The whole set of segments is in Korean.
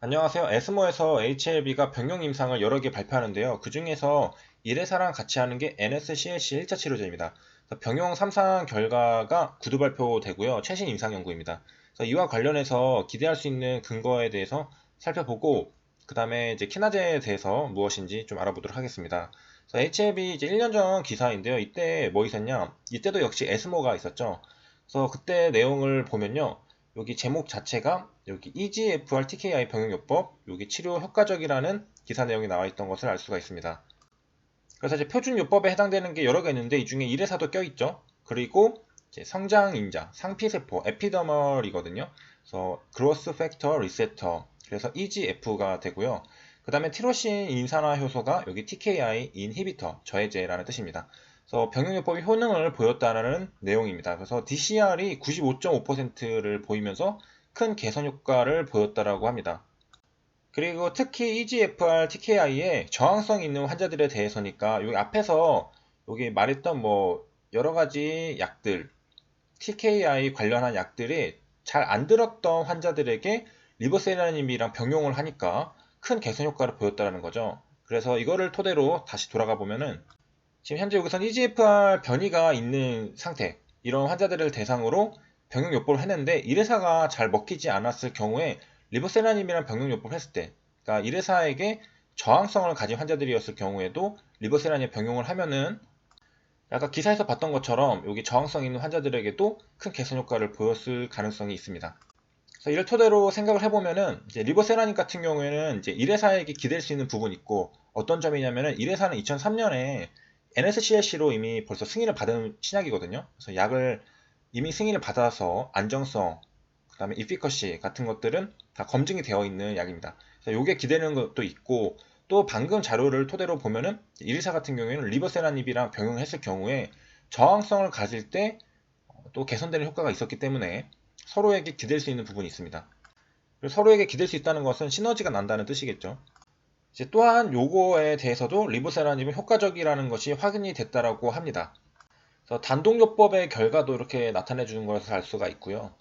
안녕하세요. 에스모에서 HLB가 병용 임상을 여러 개 발표하는데요. 그 중에서 1회사랑 같이 하는 게 NSCLC 1차 치료제입니다. 병용 3상 결과가 구두 발표되고요. 최신 임상 연구입니다. 그래서 이와 관련해서 기대할 수 있는 근거에 대해서 살펴보고, 그 다음에 이제 키나제에 대해서 무엇인지 좀 알아보도록 하겠습니다. 그래서 HLB 이제 1년 전 기사인데요. 이때 뭐 있었냐? 이때도 역시 에스모가 있었죠. 그래서 그때 내용을 보면요. 여기 제목 자체가 여기 EGFR TKI 병용요법, 여기 치료 효과적이라는 기사 내용이 나와 있던 것을 알 수가 있습니다. 그래서 이제 표준 요법에 해당되는 게 여러 개 있는데 이 중에 1회사도 껴있죠. 그리고 이제 성장인자, 상피세포, 에피더멀이거든요. 그래서 그로스 팩터 리세터, 그래서 EGF가 되고요. 그 다음에 티로신 인산화 효소가 여기 TKI 인히비터, 저해제라는 뜻입니다. 그래서 병용요법이 효능을 보였다는 내용입니다. 그래서 DCR이 95.5%를 보이면서 큰 개선 효과를 보였다라고 합니다. 그리고 특히 EGFR TKI에 저항성 있는 환자들에 대해서니까 여기 앞에서 여기 말했던 뭐 여러 가지 약들, TKI 관련한 약들이 잘 안 들었던 환자들에게 리보세라님이랑 병용을 하니까 큰 개선 효과를 보였다는 거죠. 그래서 이거를 토대로 다시 돌아가 보면은 지금 현재 여기선 EGFR 변이가 있는 상태, 이런 환자들을 대상으로 병용요법을 했는데 1회사가 잘 먹히지 않았을 경우에 리보세라님이랑 병용요법을 했을 때, 그러니까 1회사에게 저항성을 가진 환자들이었을 경우에도 리보세라님 병용을 하면은 아까 기사에서 봤던 것처럼 여기 저항성 있는 환자들에게도 큰 개선 효과를 보였을 가능성이 있습니다. 그래서 이를 토대로 생각을 해보면은 이제 리보세라님 같은 경우에는 이제 1회사에게 기댈 수 있는 부분이 있고, 어떤 점이냐면은 1회사는 2003년에 NSCLC로 이미 벌써 승인을 받은 신약이거든요. 그래서 약을 이미 승인을 받아서 안정성, 그 다음에 이피커시 같은 것들은 다 검증이 되어 있는 약입니다. 그래서 요게 기대는 것도 있고, 또 방금 자료를 토대로 보면은 1회사 같은 경우에는 리보세라닙이랑 병용했을 경우에 저항성을 가질 때 또 개선되는 효과가 있었기 때문에 서로에게 기댈 수 있는 부분이 있습니다. 서로에게 기댈 수 있다는 것은 시너지가 난다는 뜻이겠죠. 이제 또한 요거에 대해서도 리보세라닙은 효과적이라는 것이 확인이 됐다라고 합니다. 그래서 단독요법의 결과도 이렇게 나타내 주는 것을 알 수가 있고요.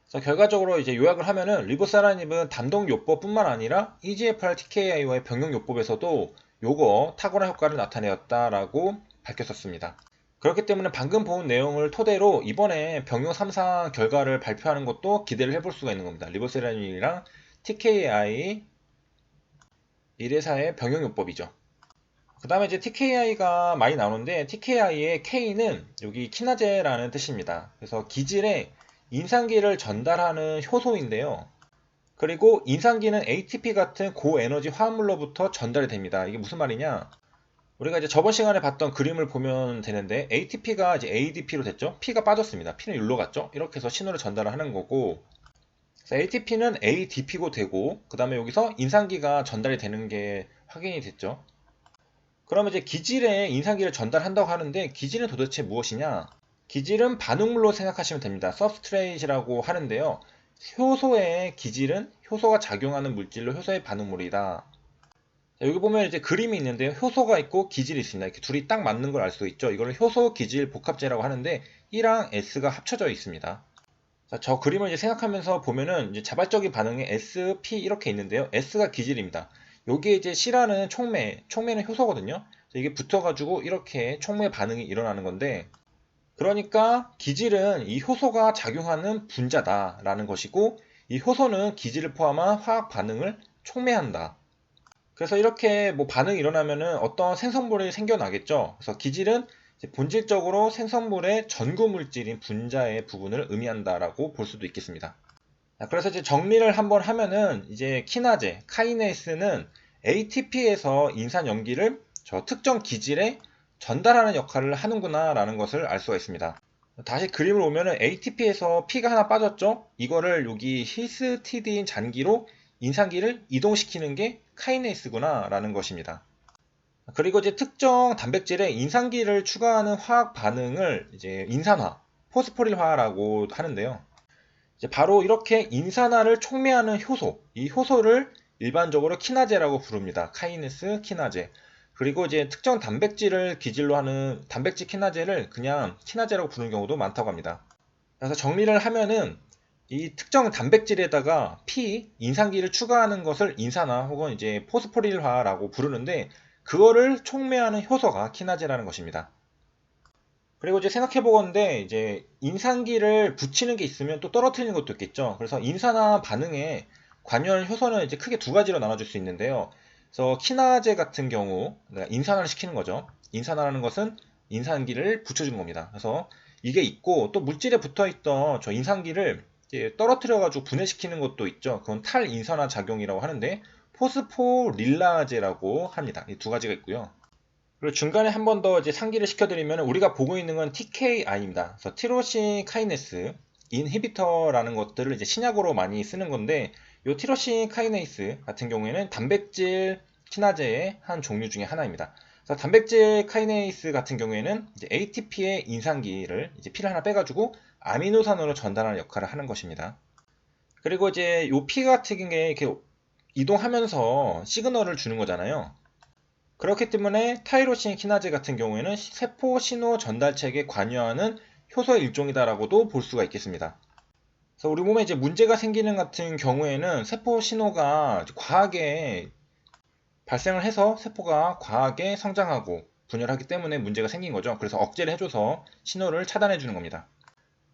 그래서 결과적으로 이제 요약을 하면은 리보세라닙은 단독요법뿐만 아니라 EGFR TKI와의 병용요법에서도 요거 탁월한 효과를 나타내었다라고 밝혔었습니다. 그렇기 때문에 방금 본 내용을 토대로 이번에 병용 3상 결과를 발표하는 것도 기대를 해볼 수가 있는 겁니다. 리보세라님이랑 TKI 1회사의 병용요법이죠. 그 다음에 이제 TKI가 많이 나오는데 TKI의 K는 여기 키나제라는 뜻입니다. 그래서 기질에 인상기를 전달하는 효소인데요. 그리고 인상기는 ATP 같은 고에너지 화합물로부터 전달이 됩니다. 이게 무슨 말이냐? 우리가 이제 저번 시간에 봤던 그림을 보면 되는데 ATP가 이제 ADP로 됐죠. P가 빠졌습니다. P는 일로 갔죠. 이렇게 해서 신호를 전달을 하는 거고, ATP는 ADP고 되고, 그 다음에 여기서 인상기가 전달이 되는 게 확인이 됐죠. 그러면 이제 기질에 인상기를 전달한다고 하는데 기질은 도대체 무엇이냐? 기질은 반응물로 생각하시면 됩니다. 서브스트레이트라고 하는데요. 효소의 기질은 효소가 작용하는 물질로 효소의 반응물이다. 자, 여기 보면 이제 그림이 있는데요. 효소가 있고 기질이 있습니다. 이렇게 둘이 딱 맞는 걸 알 수 있죠. 이걸 효소 기질 복합제라고 하는데 E랑 S가 합쳐져 있습니다. 자, 저 그림을 이제 생각하면서 보면은 이제 자발적인 반응에 S, P 이렇게 있는데요. S가 기질입니다. 여기에 이제 C라는 촉매는 효소거든요. 이게 붙어가지고 이렇게 촉매 반응이 일어나는 건데, 그러니까 기질은 이 효소가 작용하는 분자다라는 것이고, 이 효소는 기질을 포함한 화학 반응을 촉매한다. 그래서 이렇게 뭐 반응이 일어나면은 어떤 생성물이 생겨나겠죠. 그래서 기질은 이제 본질적으로 생성물의 전구 물질인 분자의 부분을 의미한다라고 볼 수도 있겠습니다. 자, 그래서 이제 정리를 한번 하면은 이제 키나제, 카이네이스는 ATP에서 인산 염기를 저 특정 기질에 전달하는 역할을 하는구나라는 것을 알 수가 있습니다. 다시 그림을 보면은 ATP에서 P가 하나 빠졌죠? 이거를 여기 히스티딘 잔기로 인산기를 이동시키는 게 카이네이스구나 라는 것입니다. 그리고 이제 특정 단백질에 인산기를 추가하는 화학 반응을 이제 인산화, 포스포릴화라고 하는데요. 이제 바로 이렇게 인산화를 촉매하는 효소, 이 효소를 일반적으로 키나제라고 부릅니다. 카이네스 키나제. 그리고 이제 특정 단백질을 기질로 하는 단백질 키나제를 그냥 키나제라고 부르는 경우도 많다고 합니다. 그래서 정리를 하면은 이 특정 단백질에다가 인산기를 추가하는 것을 인산화 혹은 이제 포스포릴화라고 부르는데 그거를 촉매하는 효소가 키나제라는 것입니다. 그리고 이제 생각해 보건데 이제 인산기를 붙이는 게 있으면 또 떨어뜨리는 것도 있겠죠. 그래서 인산화 반응에 관여하는 효소는 이제 크게 두 가지로 나눠줄 수 있는데요. 그래서 키나제 같은 경우 그러니까 인산화를 시키는 거죠. 인산화라는 것은 인산기를 붙여주는 겁니다. 그래서 이게 있고 또 물질에 붙어있던 저 인산기를 이제 떨어뜨려가지고 분해시키는 것도 있죠. 그건 탈인산화 작용이라고 하는데 포스포릴라제라고 합니다. 이 두 가지가 있고요. 그리고 중간에 한 번 더 이제 상기를 시켜드리면 우리가 보고 있는 건 TKI입니다. 그래서 티로신 카이네스 인히비터라는 것들을 이제 신약으로 많이 쓰는 건데 이 티로신 카이네이스 같은 경우에는 단백질 키나제의 한 종류 중에 하나입니다. 그래서 단백질 카이네이스 같은 경우에는 이제 ATP의 인산기를 이제 피를 하나 빼가지고 아미노산으로 전달하는 역할을 하는 것입니다. 그리고 이제 이 피 같은 게 이렇게 이동하면서 시그널을 주는 거잖아요. 그렇기 때문에 타이로신 키나제 같은 경우에는 세포 신호 전달책에 관여하는 효소의 일종이다라고도 볼 수가 있겠습니다. 그래서 우리 몸에 이제 문제가 생기는 같은 경우에는 세포 신호가 과하게 발생을 해서 세포가 과하게 성장하고 분열하기 때문에 문제가 생긴 거죠. 그래서 억제를 해줘서 신호를 차단해 주는 겁니다.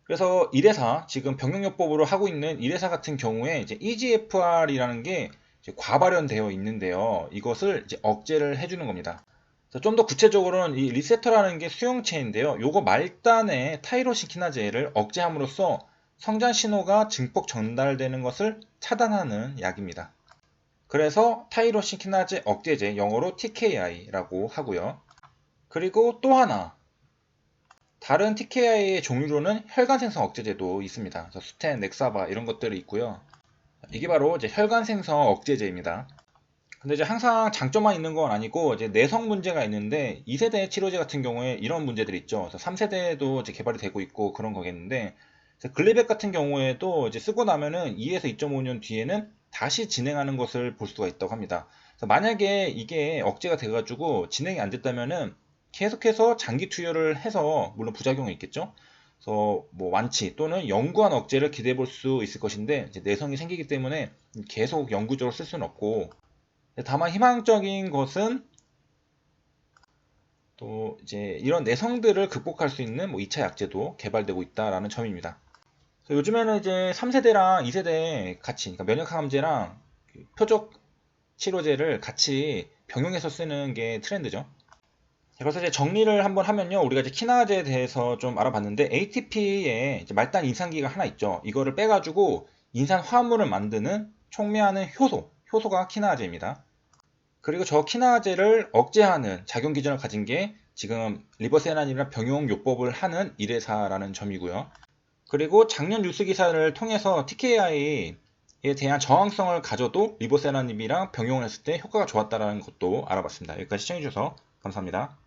그래서 일회사, 지금 병용요법으로 하고 있는 일회사 같은 경우에 이제 EGFR이라는 게 이제 과발현되어 있는데요. 이것을 이제 억제를 해주는 겁니다. 좀 더 구체적으로는 이 리세터라는 게 수용체인데요. 요거 말단에 타이로신 키나제를 억제함으로써 성장 신호가 증폭 전달되는 것을 차단하는 약입니다. 그래서 타이로신 키나제 억제제, 영어로 TKI라고 하고요. 그리고 또 하나, 다른 TKI의 종류로는 혈관 생성 억제제도 있습니다. 그래서 수텐, 넥사바 이런 것들이 있고요. 이게 바로 이제 혈관 생성 억제제입니다. 근데 이제 항상 장점만 있는 건 아니고 이제 내성 문제가 있는데 2세대 치료제 같은 경우에 이런 문제들이 있죠. 그래서 3세대도 이제 개발이 되고 있고 그런 거겠는데 글리백 같은 경우에도 이제 쓰고 나면은 2에서 2.5년 뒤에는 다시 진행하는 것을 볼 수가 있다고 합니다. 그래서 만약에 이게 억제가 돼가지고 진행이 안 됐다면은 계속해서 장기 투여를 해서 물론 부작용이 있겠죠. 그래서 뭐 완치 또는 영구한 억제를 기대해 볼 수 있을 것인데 이제 내성이 생기기 때문에 계속 영구적으로 쓸 수는 없고 다만 희망적인 것은 또 이제 이런 내성들을 극복할 수 있는 뭐 2차 약제도 개발되고 있다라는 점입니다. 요즘에는 이제 3세대랑 2세대 같이, 그러니까 면역항암제랑 표적 치료제를 같이 병용해서 쓰는 게 트렌드죠. 그래서 이제 정리를 한번 하면요. 우리가 이제 키나제에 대해서 좀 알아봤는데 ATP에 말단 인산기가 하나 있죠. 이거를 빼가지고 인산 화합물을 만드는 촉매하는 효소가 키나제입니다. 그리고 저 키나제를 억제하는 작용 기전을 가진 게 지금 리버세란이나 병용요법을 하는 일회사라는 점이고요. 그리고 작년 뉴스 기사를 통해서 TKI에 대한 저항성을 가져도 리보세라닙이랑 병용을 했을 때 효과가 좋았다는 것도 알아봤습니다. 여기까지 시청해주셔서 감사합니다.